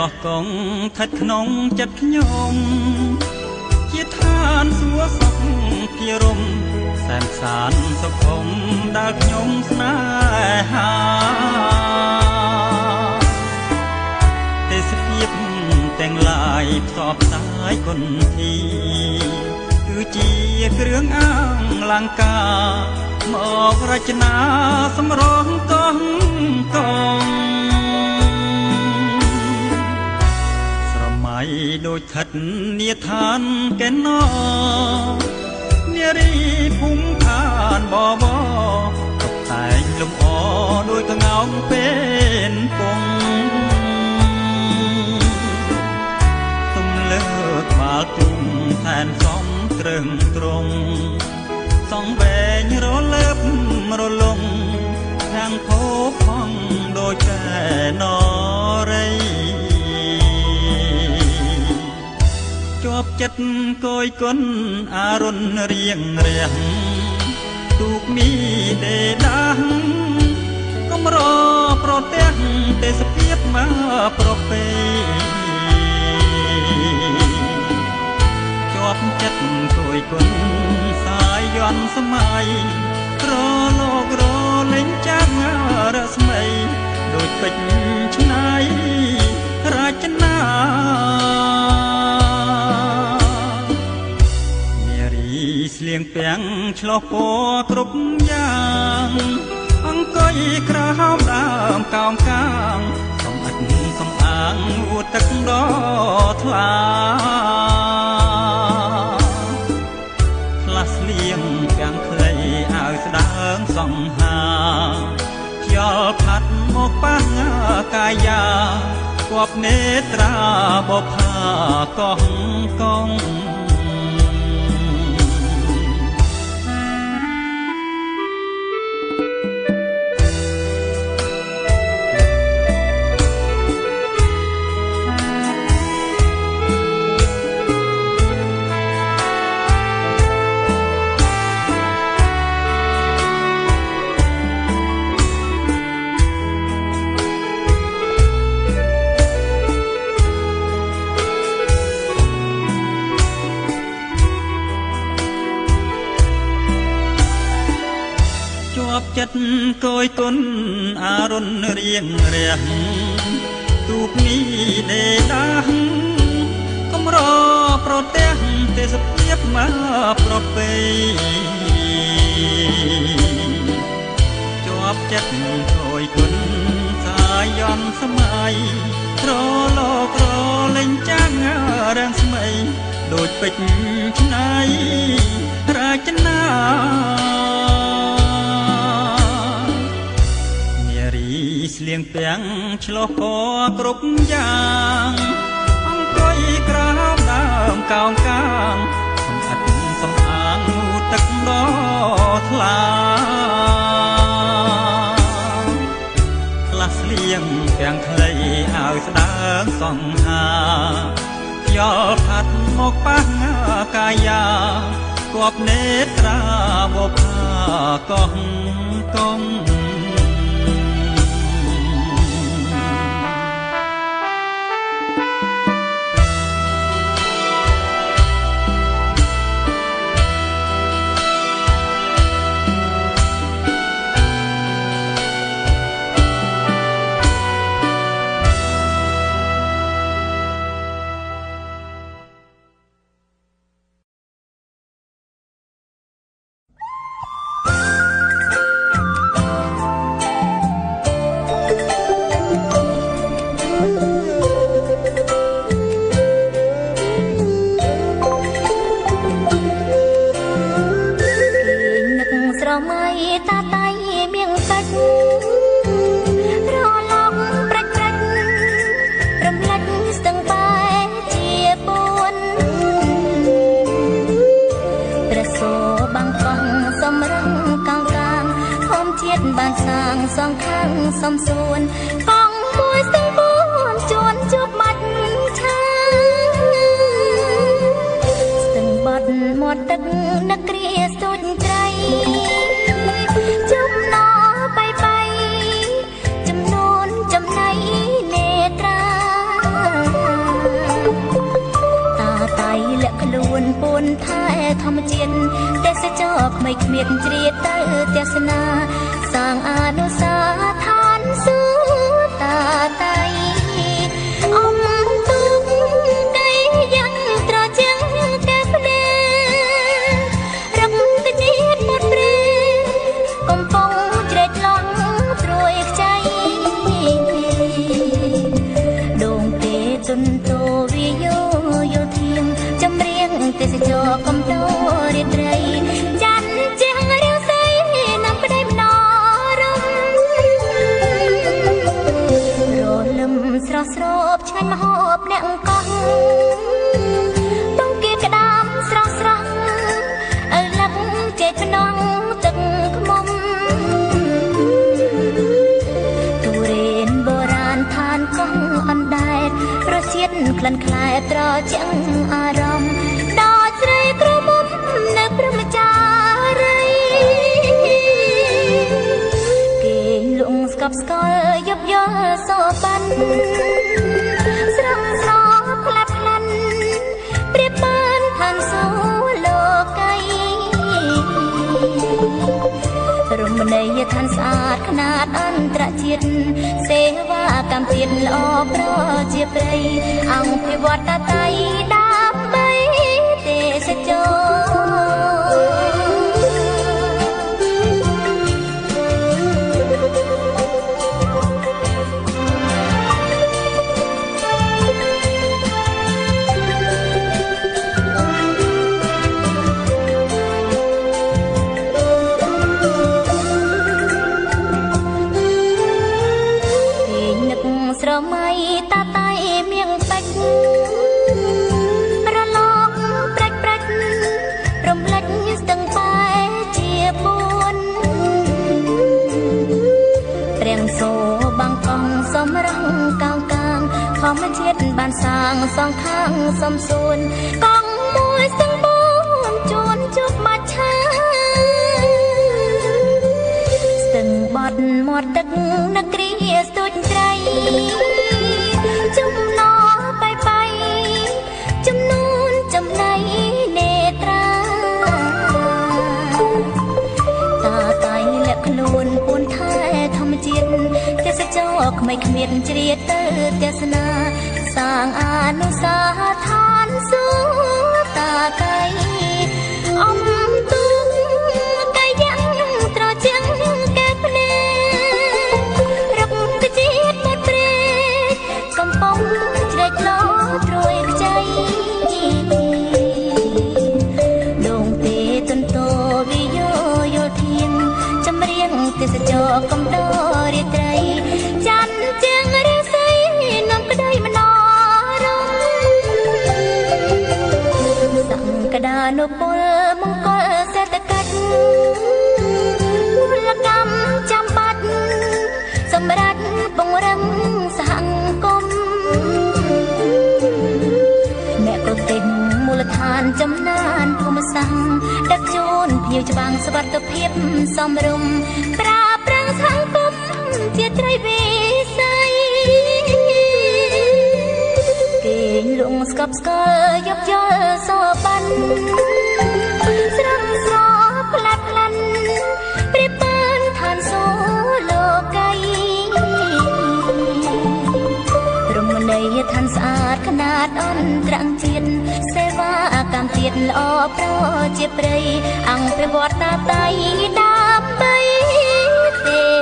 កោះកងថិតក្នុងចិត្តខ្ញុំជាឋានសួគ៌សុខភិរមសែនសានសុខមដែលខ្ញុំស្នេហាទេសភាពទាំងឡាយផ្សព្វផ្សាយគុណធីគឺជាគ្រឿងអលង្ការមករចនាសម្រងកោះកងស្រមៃដូចថិតនាឋានកែណោនារីភូមិឋានបបតបតែងលំអដូចក្ងោកពេលពងទំលើកបាល់ទុំសែនសំត្រឹងត្រង់សងវែងរលើបរលងខាងភោផង់ដូចតែនរីជាប់ចិត្តគយគុណអរុណរៀងរះទូកមីដេដាស់កំរប្រទះទេសភាពមកប្រពៃជាប់ចិត្តគយគុណសាយយន្តសម័យរលោករលេងចាំងរស្មីដូចពេជ្រឆ្នៃរចនានារីស្លៀងពាំងឆ្លោះពណ៌គ្រប់យ៉ាងអង្គុយក្រោមដើមកោងកាងសំអិតសំអាងអួតទឹកដ៏ថ្លាស្លៀងពាំងខ្លីអាវស្ដើងសង្ហាខ្យល់ផាត់មកប៉ះកាយាគប់នេត្រាបផាកោះកងចិត្តគយគុណអរុណរៀងរះទូកមីដេដាស់កំរប្រទះទេសភាពមកប្រពៃជាប់ចិត្តគយគុណសាយយន្តសម័យរលោករលេងចាំងរាំងស្មីដូចពេជ្រឆ្នៃរចនាស្លៀងពាំងឆ្លោះពណ៌គ្រប់យ៉ាងអង្គុយក្រោមដើមកោងកាងសំអិតសំអាងទឹកដ៏ថ្លាខ្លះស្លៀងពាំងខ្លីអាវស្ដើងសង្ហាខ្យល់ផាត់មកប៉ះកាយាគប់នេត្រាបផាកោះកងបានសាងសងខាងសំសួនកងមួយស្ទឹងបួនជួនជួបបាច់ឆាស្ទឹងបាត់មាត់ទឹកនឹកគ្រាសូចត្រីចំណោបៃចំនួនចំណៃនេត្រា ធម្មជាតិទេសចរក្មេងគ្មានជ្រៀតទៅទេសនាសាងអនុស្សាវរីយ៍ឋានសួគ៌តាតៃអំទុកកៃយ៉ាងត្រជាំងកែភ្នែរំតិជាតិមុតព្រេកំពុងជ្រែកឡងត្រួយខ្ចីដងទេទុនតូវិយោយល់ធៀងចម្រៀងទេសចរកំតោរាត្រីចាន់ជាងរាវសីនាំប្តីម្ដរំរលឹមស្រស់ស្រូបឆ្ងាញ់ម្ហូបអ្នកកោះបងគៀក្ដាមស្រស់ស្រស់អើលឹកចេកភ្នងទឹកខ្មុំទុរេនបុរាណឋានកោះអណ្ដែតរសជាតិក្លិនខ្លែត្រជាងអារម្មណ៍ដល់ស្រីក្រមុំនៅព្រមចារីគេលងស្កប់ស្កល់យប់យល់សោបាន់ស្រងស្រផ្លាត់ផ្លាន់ព្រៀបបានឋានសួគ៌លោកីរមណីយដ្ឋានស្អាតខ្នាតអន្តរជាតិសេវាកម្មទៀតល្អប្រជាប្រិយអង្គភិវឌ្ឍតាតៃដើម្បីទេសចរស្រមៃតាតៃមៀងបាច់រលកប្រាច់ប្រាច់រំលេចស្ទឹងបែជាពួនព្រៀងសូបាំងកងសំរងកោងកាងធម្មជាតិបានសាងសងខាងសំសួនកងមួយស្ទឹងបូនជួនជប់មកឆាស្ទឹងបត់មាត់ទឹកនគរីស្ទូចត្រីចំណោបៃបៃចំនួនចំណៃនេត្រាតាតៃលាក់ខ្លួនពួនថែធម្មជាតិទេសចរក្មេងគ្មានជ្រៀតទៅទេសនាសាងអនុស្សាវរីយ៍ឋានសួគ៌តាតៃអំទុកកៃយ៉ាងត្រជាំងកែភ្នែរំតិជាតិមុតព្រេកំពុងជ្រែកឡោត្រួយខ្ចីដងទេទុនតូវិយោយល់ធៀងចម្រៀងទេសចរកំដររាត្រីចាន់ជាងរាសីនាំក្តីម្ដរំសង្កដានុពលមង្គលសេដ្ឋកិច្ចពលកម្មចាំបាច់សម្រាប់ពង្រឹងសហគមន៍អ្នកក៏ទិញមូលដ្ឋានចំណានភូមិសាស្ត្រដឹកជូនភ្ញៀវច្បាំងសុវត្ថិភាពសមរម្យប្រើប្រាស់សហគមន៍ជាត្រីវិស័យគេលងស្កប់ស្កល់យប់យល់សោបាន់ស្រងស្រផ្លាត់ផ្លាន់ព្រៀបបានឋានសួគ៌លោកីរមណីយដ្ឋានស្អាតខ្នាតអន្តរជាតិសេវាកម្មទៀតល្អប្រជាប្រិយអង្គភិវឌ្ឍតាតៃដើម្បីទេ